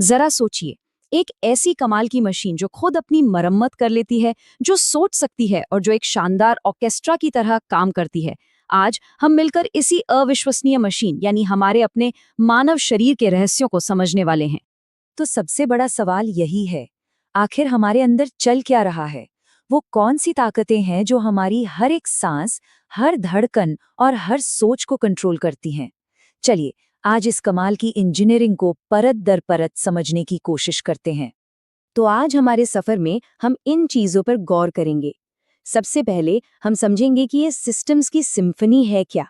जरा सोचिए, एक ऐसी कमाल की मशीन जो खुद अपनी मरम्मत कर लेती है, जो सोच सकती है और जो एक शानदार ऑर्केस्ट्रा की तरह काम करती है। आज हम मिलकर इसी अविश्वसनीय मशीन यानी हमारे अपने मानव शरीर के रहस्यों को समझने वाले हैं। तो सबसे बड़ा सवाल यही है, आखिर हमारे अंदर चल क्या रहा है? वो कौन सी ताकतें हैं जो हमारी हर एक सांस, हर धड़कन और हर सोच को कंट्रोल करती हैं? चलिए, आज इस कमाल की इंजीनियरिंग को परत दर परत समझने की कोशिश करते हैं। तो आज हमारे सफर में हम इन चीजों पर गौर करेंगे। सबसे पहले हम समझेंगे कि ये सिस्टम्स की सिम्फनी है क्या।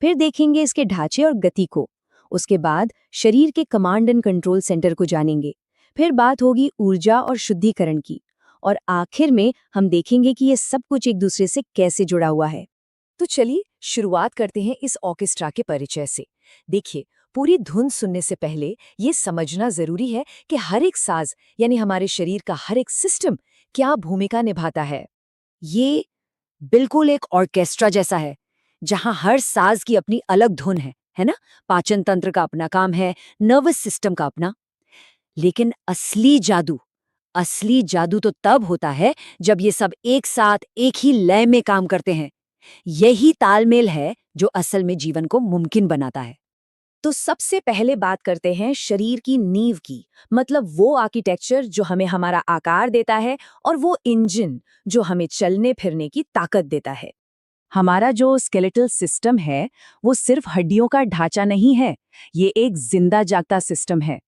फिर देखेंगे इसके ढांचे और गति को। उसके बाद शरीर के कमांड एंड कंट्रोल सेंटर को जानेंगे। फिर बात होगी ऊर्जा और शुद्धिकरण की। और आखिर में हम देखेंगे कि ये सब कुछ एक दूसरे से कैसे जुड़ा हुआ है। तो चलिए शुरुआत करते हैं इस ऑर्केस्ट्रा के परिचय से। देखिए, पूरी धुन सुनने से पहले ये समझना जरूरी है कि हर एक साज यानी हमारे शरीर का हर एक सिस्टम क्या भूमिका निभाता है। ये बिल्कुल एक ऑर्केस्ट्रा जैसा है, जहां हर साज की अपनी अलग धुन है ना? पाचन तंत्र का अपना काम है, नर्वस सिस्टम का अपना। लेकिन असली जादू तो तब होता है जब ये सब एक साथ एक ही लय में काम करते हैं। यही तालमेल है जो असल में जीवन को मुमकिन बनाता है। तो सबसे पहले बात करते हैं शरीर की नींव की, मतलब वो आर्किटेक्चर जो हमें हमारा आकार देता है और वो इंजन जो हमें चलने फिरने की ताकत देता है। हमारा जो स्केलेटल सिस्टम है, वो सिर्फ हड्डियों का ढांचा नहीं है, ये एक जिंदा जागता सिस्टम है।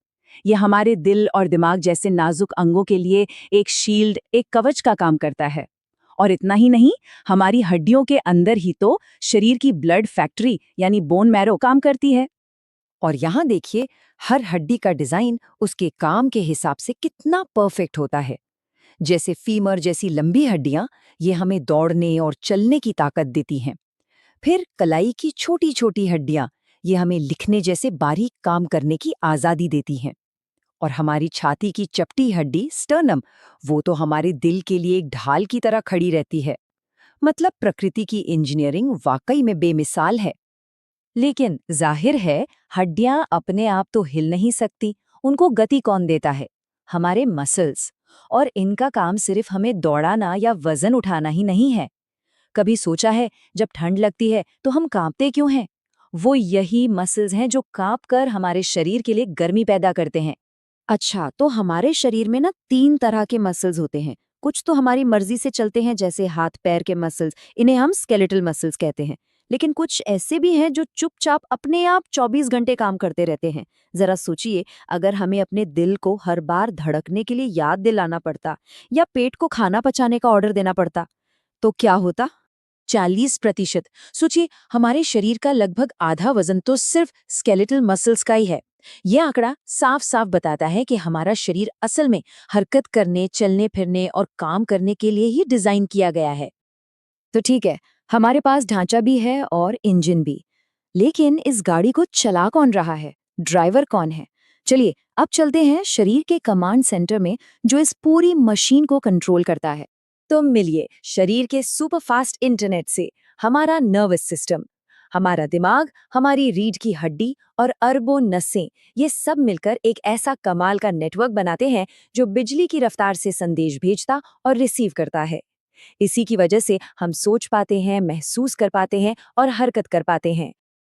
ये हमारे दिल और दिमाग जैसे नाजुक अंगों के लिए एक शील्ड, एक कवच का काम करता है। और इतना ही नहीं, हमारी हड्डियों के अंदर ही तो शरीर की ब्लड फैक्ट्री यानी बोन मैरो काम करती है। और यहाँ देखिए, हर हड्डी का डिजाइन उसके काम के हिसाब से कितना परफेक्ट होता है। जैसे फीमर जैसी लंबी हड्डियां, ये हमें दौड़ने और चलने की ताकत देती हैं। फिर कलाई की छोटी छोटी हड्डियां, ये हमें लिखने जैसे बारीक काम करने की आजादी देती हैं। और हमारी छाती की चपटी हड्डी स्टर्नम, वो तो हमारे दिल के लिए एक ढाल की तरह खड़ी रहती है। मतलब प्रकृति की इंजीनियरिंग वाकई में बेमिसाल है। लेकिन जाहिर है, हड्डियां अपने आप तो हिल नहीं सकती, उनको गति कौन देता है? हमारे मसल्स। और इनका काम सिर्फ हमें दौड़ाना या वजन उठाना ही नहीं है। कभी सोचा है, जब ठंड लगती है तो हम कांपते क्यों हैं? वो यही मसल्स हैं जो कांप कर हमारे शरीर के लिए गर्मी पैदा करते हैं। अच्छा, तो हमारे शरीर में ना 3 तरह के मसल्स होते हैं। कुछ तो हमारी मर्जी से चलते हैं, जैसे हाथ पैर के मसल्स, इन्हें हम स्केलेटल मसल्स कहते हैं। लेकिन कुछ ऐसे भी हैं जो चुपचाप अपने आप 24 घंटे काम करते रहते हैं। जरा सोचिए, अगर हमें अपने दिल को हर बार धड़कने के लिए याद दिलाना पड़ता, या पेट को खाना पचाने का ऑर्डर देना पड़ता, तो क्या होता? 40%। सोचिए, हमारे शरीर का लगभग आधा वजन तो सिर्फ स्केलेटल मसल्स का ही है। यह आंकड़ा साफ साफ बताता है कि हमारा शरीर असल में हरकत करने, चलने फिरने और काम करने के लिए ही डिजाइन किया गया है। तो ठीक है, हमारे पास ढांचा भी है और इंजन भी। लेकिन इस गाड़ी को चला कौन रहा है? ड्राइवर कौन है? चलिए, अब चलते हैं शरीर के कमांड सेंटर में, जो इस पूरी मशीन को कंट्रोल करता है। तो मिलिए शरीर के सुपरफास्ट इंटरनेट से हमारा नर्वस सिस्टम, हमारा दिमाग, हमारी रीढ़ की हड्डी और अरबों नसें, ये सब मिलकर एक ऐसा कमाल का नेटवर्क बनाते हैं जो बिजली की रफ्तार से संदेश भेजता और रिसीव करता है। इसी की वजह से हम सोच पाते हैं, महसूस कर पाते हैं और हरकत कर पाते हैं।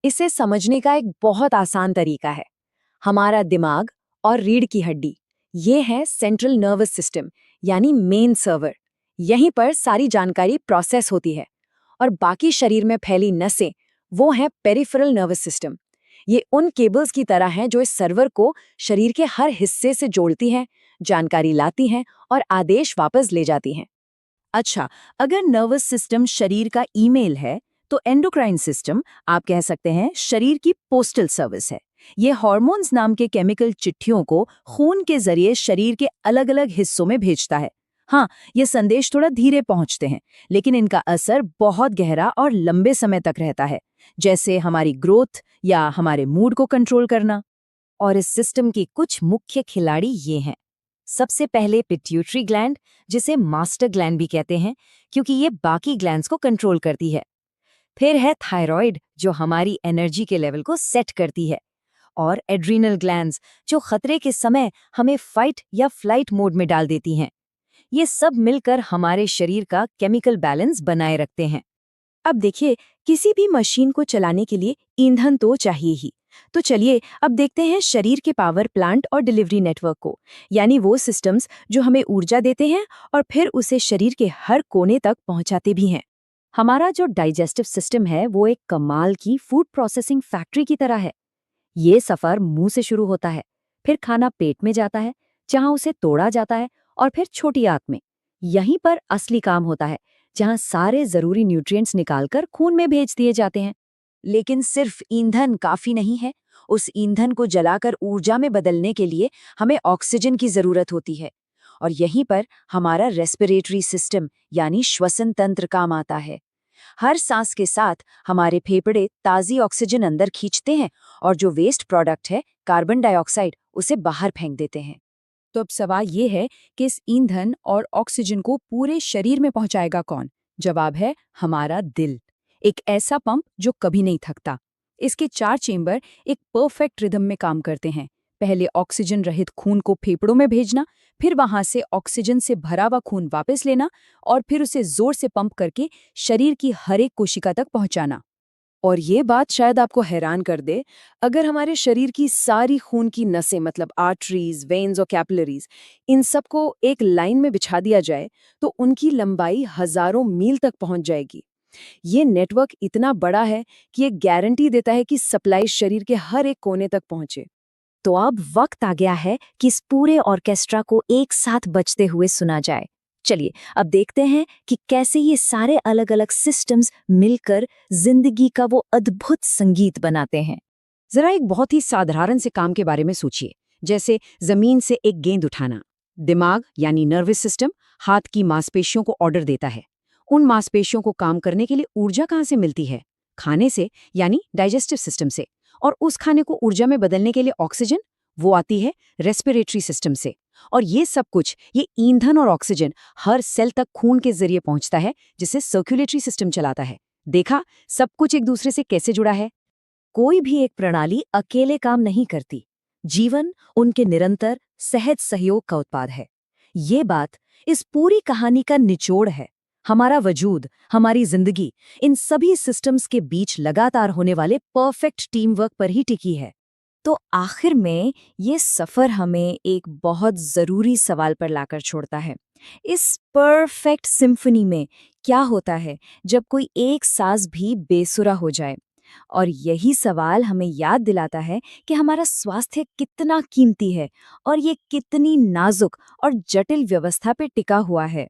इसे समझने का एक बहुत आसान तरीका है। हमारा दिमाग और रीढ़ की हड्डी, ये है सेंट्रल नर्वस सिस्टम यानी मेन सर्वर। यहीं पर सारी जानकारी प्रोसेस होती है। और बाकी शरीर में फैली नसें, वो हैं पेरिफेरल नर्वस सिस्टम। ये उन केबल्स की तरह हैं जो इस सर्वर को शरीर के हर हिस्से से जोड़ती हैं, जानकारी लाती हैं और आदेश वापस ले जाती हैं। अच्छा, अगर नर्वस सिस्टम शरीर का ईमेल है, तो एंडोक्राइन सिस्टम, आप कह सकते हैं, शरीर की पोस्टल सर्विस है। ये हार्मोन्स नाम के केमिकल चिट्ठियों को खून के जरिए शरीर के अलग-अलग हिस्सों में भेजता है। हाँ, ये संदेश थोड़ा धीरे पहुंचते हैं, लेकिन इनका असर बहुत गहरा और लंबे समय तक रहता है, जैसे हमारी ग्रोथ या हमारे मूड को कंट्रोल करना। और इस सिस्टम की कुछ मुख्य खिलाड़ी ये हैं। सबसे पहले पिट्यूटरी ग्लैंड, जिसे मास्टर ग्लैंड भी कहते हैं, क्योंकि ये बाकी ग्लैंड्स को कंट्रोल करती है। फिर है थायराइड, जो हमारी एनर्जी के लेवल को सेट करती है। और एड्रीनल ग्लैंड्स जो खतरे के समय हमें फाइट या फ्लाइट मोड में डाल देती हैं। ये सब मिलकर हमारे शरीर का केमिकल बैलेंस बनाए रखते हैं। अब देखिए, किसी भी मशीन को चलाने के लिए ईंधन तो चाहिए ही। तो चलिए अब देखते हैं शरीर के पावर प्लांट और डिलीवरी नेटवर्क को, यानी वो सिस्टम्स जो हमें ऊर्जा देते हैं और फिर उसे शरीर के हर कोने तक पहुंचाते भी हैं। हमारा जो डाइजेस्टिव सिस्टम है वो एक कमाल की फूड प्रोसेसिंग फैक्ट्री की तरह है। ये सफर मुंह से शुरू होता है, फिर खाना पेट में जाता है, जहां उसे तोड़ा जाता है, और फिर छोटी आंत में। यहीं पर असली काम होता है, जहां सारे जरूरी न्यूट्रिएंट्स निकालकर खून में भेज दिए जाते हैं। लेकिन सिर्फ ईंधन काफी नहीं है। उस ईंधन को जलाकर ऊर्जा में बदलने के लिए हमें ऑक्सीजन की जरूरत होती है। और यहीं पर हमारा रेस्पिरेटरी सिस्टम यानी श्वसन तंत्र काम आता है। हर सांस के साथ हमारे फेफड़े ताज़ी ऑक्सीजन अंदर खींचते हैं और जो वेस्ट प्रोडक्ट है कार्बन डाइऑक्साइड उसे बाहर फेंक देते हैं। तो अब सवाल ये है कि इस ईंधन और ऑक्सीजन को पूरे शरीर में पहुंचाएगा कौन? जवाब है हमारा दिल, एक ऐसा पंप जो कभी नहीं थकता। इसके 4 चेंबर एक परफेक्ट रिदम में काम करते हैं। पहले ऑक्सीजन रहित खून को फेफड़ों में भेजना, फिर वहां से ऑक्सीजन से भरा हुआ खून वापस लेना, और फिर उसे जोर से पंप करके शरीर की हर एक कोशिका तक पहुंचाना। और ये बात शायद आपको हैरान कर दे, अगर हमारे शरीर की सारी खून की नसें मतलब आर्टरीज, वेन्स और कैपिलरीज, इन सबको एक लाइन में बिछा दिया जाए तो उनकी लंबाई हजारों मील तक पहुंच जाएगी। ये नेटवर्क इतना बड़ा है कि ये गारंटी देता है कि सप्लाई शरीर के हर एक कोने तक पहुंचे। तो अब वक्त आ गया है कि इस पूरे ऑर्केस्ट्रा को एक साथ बजते हुए सुना जाए। चलिए अब देखते हैं कि कैसे ये सारे अलग अलग सिस्टम्स मिलकर जिंदगी का वो अद्भुत संगीत बनाते हैं। जरा एक बहुत ही साधारण से काम के बारे में सोचिए, जैसे जमीन से एक गेंद उठाना। दिमाग यानी नर्वस सिस्टम हाथ की मांसपेशियों को ऑर्डर देता है। उन मांसपेशियों को काम करने के लिए ऊर्जा कहाँ से मिलती है? खाने से, यानी डाइजेस्टिव सिस्टम से। और उस खाने को ऊर्जा में बदलने के लिए ऑक्सीजन, वो आती है रेस्पिरेटरी सिस्टम से। और ये सब कुछ, ये ईंधन और ऑक्सीजन हर सेल तक खून के जरिए पहुंचता है, जिसे सर्कुलेटरी सिस्टम चलाता है। देखा सब कुछ एक दूसरे से कैसे जुड़ा है। कोई भी एक प्रणाली अकेले काम नहीं करती। जीवन उनके निरंतर सहज सहयोग का उत्पाद है। ये बात इस पूरी कहानी का निचोड़ है। हमारा वजूद, हमारी जिंदगी इन सभी सिस्टम्स के बीच लगातार होने वाले परफेक्ट टीम वर्क पर ही टिकी है। तो आखिर में ये सफर हमें एक बहुत जरूरी सवाल पर लाकर छोड़ता है। इस परफेक्ट सिम्फनी में क्या होता है जब कोई एक साज भी बेसुरा हो जाए? और यही सवाल हमें याद दिलाता है कि हमारा स्वास्थ्य कितना कीमती है और ये कितनी नाजुक और जटिल व्यवस्था पे टिका हुआ है।